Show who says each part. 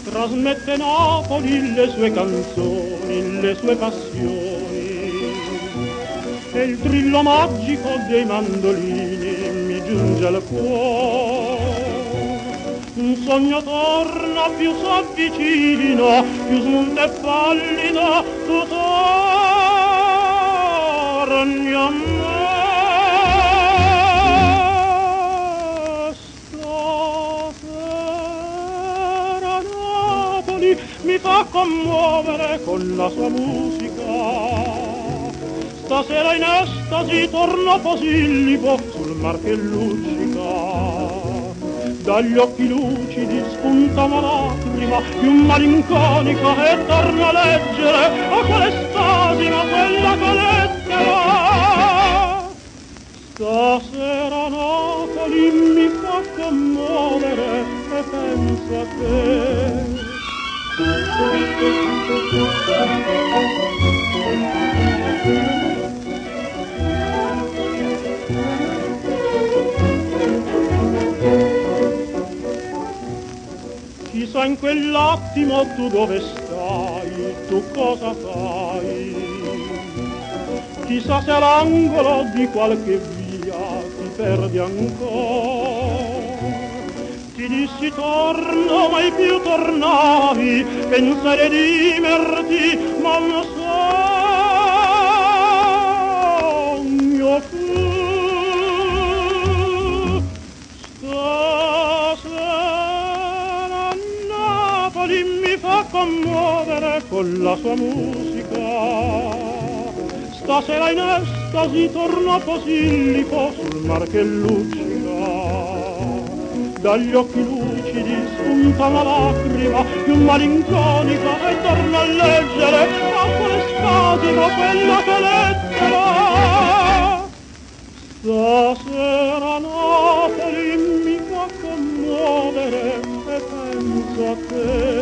Speaker 1: Trasmette Napoli le sue canzoni, le sue passioni, e il trillo magico dei mandolini mi giunge al cuore. Un sogno torna, più s'avvicina, più smunta e pallida, tu torni a me. Mi fa commuovere con la sua musica. Stasera in estasi torno Posillipo sul mar che luccica. Dagli occhi lucidi spunta una lacrima più malinconica e torna a leggere a quell'estasi, ma quella che lettera. Stasera Napoli mi fa commuovere e penso a te. Chissà in quell'attimo tu dove stai, tu cosa fai? Chissà se all'angolo di qualche via ti perdi ancora. Ti dissi torno, mai più tornavi, pensare di merti, ma un sogno fu. Stasera Napoli mi fa commuovere con la sua musica. Stasera in estasi torno a Posillipo sul mar che luccica. Dagli occhi lucidi spunta una lacrima più malinconica e torna a leggere a quell'espasimo quella che lettera. Stasera Napoli mi fa commuovere e penso a te.